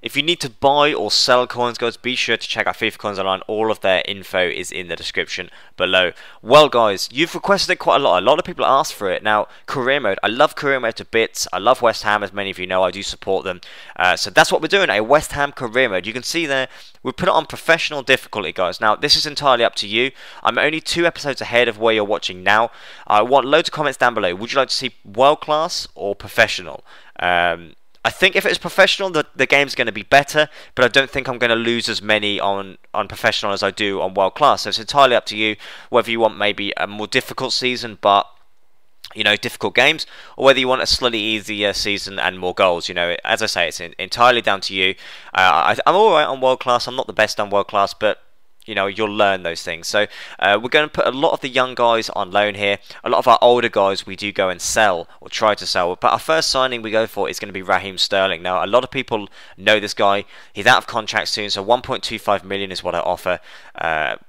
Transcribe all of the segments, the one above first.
If you need to buy or sell coins, guys, be sure to check out FIFA Coins Online. All of their info is in the description below. Well, guys, you've requested it quite a lot. A lot of people asked for it. Now, career mode. I love career mode to bits. I love West Ham, as many of you know. I do support them. So that's what we're doing, a West Ham career mode. You can see there, we put it on professional difficulty, guys. Now, this is entirely up to you. I'm only 2 episodes ahead of where you're watching now. I want loads of comments down below. Would you like to see world class or professional? I think if it's professional, the game's going to be better, but I don't think I'm going to lose as many on professional as I do on world class. So it's entirely up to you whether you want maybe a more difficult season, but you know, difficult games, or whether you want a slightly easier season and more goals. You know, as I say, it's entirely down to you. I'm all right on world class. I'm not the best on world class, but you know, you'll learn those things. So we're going to put a lot of the young guys on loan here. A lot of our older guys we do go and sell or try to sell. But our first signing we go for is going to be Raheem Sterling. Now, a lot of people know this guy. He's out of contract soon, so 1.25 million is what I offer.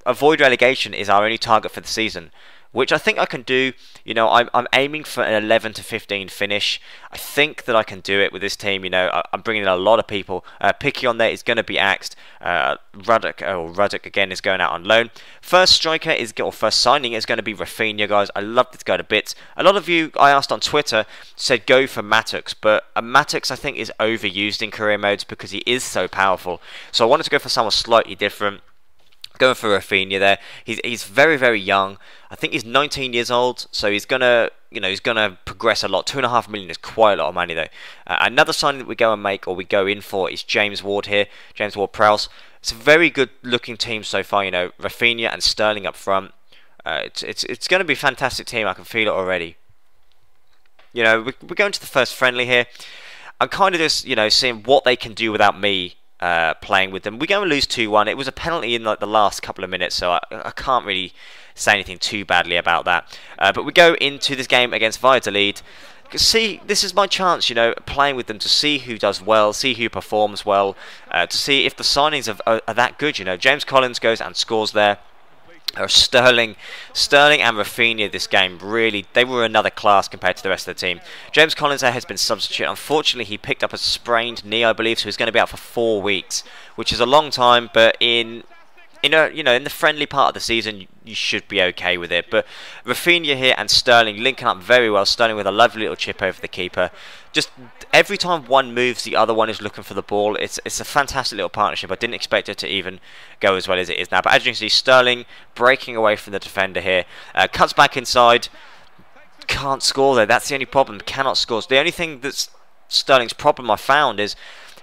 Avoid relegation is our only target for the season, which I think I can do. You know, I'm aiming for an 11 to 15 finish. I think that I can do it with this team. You know, I'm bringing in a lot of people. Picky on there is going to be axed. Ruddock again is going out on loan. First striker or first signing is going to be Rafinha, guys. I love this guy to bits. A lot of you, I asked on Twitter, said go for Matux, but Matux I think is overused in career modes because he is so powerful. So I wanted to go for someone slightly different. Going for Rafinha there. He's very, very young. I think he's 19 years old, so he's gonna progress a lot. 2.5 million is quite a lot of money though. Another signing that we go and make, or we go in for, is James Ward here. James Ward-Prowse. It's a very good looking team so far. You know, Rafinha and Sterling up front. It's going to be a fantastic team. I can feel it already. You know, we're going to the first friendly here. I'm kind of just, you know, seeing what they can do without me playing with them. We're going to lose 2-1. It was a penalty in like the last couple of minutes, so I can't really say anything too badly about that. But we go into this game against Valladolid. See, this is my chance, you know, playing with them to see who does well, see who performs well, to see if the signings are that good. You know, James Collins goes and scores there. Sterling and Rafinha this game, really, they were another class compared to the rest of the team. James Collins there has been substituted. Unfortunately, he picked up a sprained knee, I believe, so he's going to be out for 4 weeks, which is a long time, but in the friendly part of the season, you should be okay with it. But Rafinha here and Sterling linking up very well. Sterling with a lovely little chip over the keeper. Just every time one moves, the other one is looking for the ball. It's a fantastic little partnership. I didn't expect it to even go as well as it is now. But as you can see, Sterling breaking away from the defender here. Cuts back inside. Can't score though. That's the only problem. Cannot score. So the only thing that's Sterling's problem I found is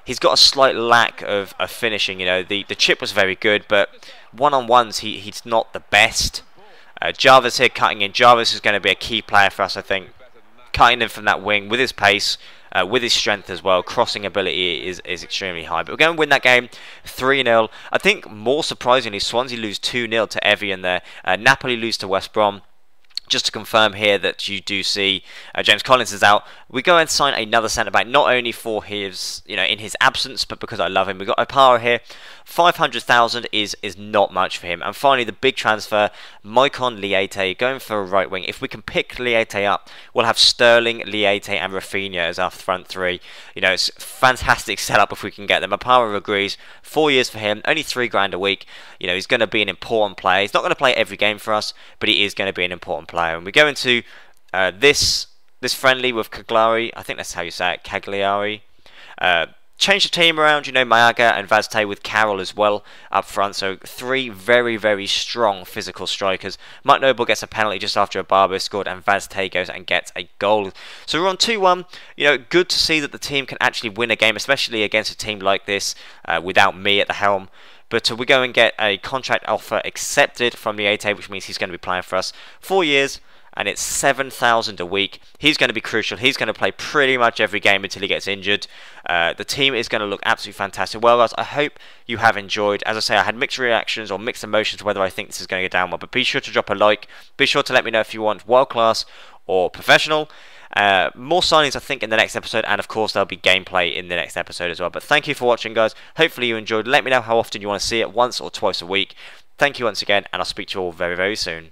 he's got a slight lack of finishing. You know, the chip was very good, but one-on-ones he's not the best. Jarvis here cutting in. Jarvis is going to be a key player for us, I think. Cutting in from that wing with his pace, with his strength as well. Crossing ability is extremely high. But we're going to win that game 3-0. I think more surprisingly, Swansea lose 2-0 to Evian there. Napoli lose to West Brom. Just to confirm here that you do see James Collins is out. We go and sign another centre back, not only for his, you know, in his absence, but because I love him. We've got Opara here. 500,000 is not much for him. And finally, the big transfer, Maicon Liete, going for a right wing. If we can pick Liete up, we'll have Sterling, Liete, and Rafinha as our front three. You know, it's a fantastic setup if we can get them. Opara agrees. 4 years for him, only £3 a week. You know, he's going to be an important player. He's not going to play every game for us, but he is going to be an important player. And we go into this friendly with Cagliari. I think that's how you say it, Cagliari. Change the team around, you know, Mayaga and Vazte with Carroll as well up front. So 3 very, very strong physical strikers. Mike Noble gets a penalty just after a Barbo scored, and Vazte goes and gets a goal. So we're on 2-1. You know, good to see that the team can actually win a game, especially against a team like this without me at the helm. But we go and get a contract offer accepted from the Liete, which means he's going to be playing for us 4 years. And it's 7,000 a week. He's going to be crucial. He's going to play pretty much every game until he gets injured. The team is going to look absolutely fantastic. Well, guys, I hope you have enjoyed. As I say, I had mixed reactions or mixed emotions whether I think this is going to go down well. But be sure to drop a like. Be sure to let me know if you want world class or professional. More signings, I think, in the next episode. And, of course, there'll be gameplay in the next episode as well. But thank you for watching, guys. Hopefully you enjoyed. Let me know how often you want to see it, once or twice a week. Thank you once again, and I'll speak to you all very, very soon.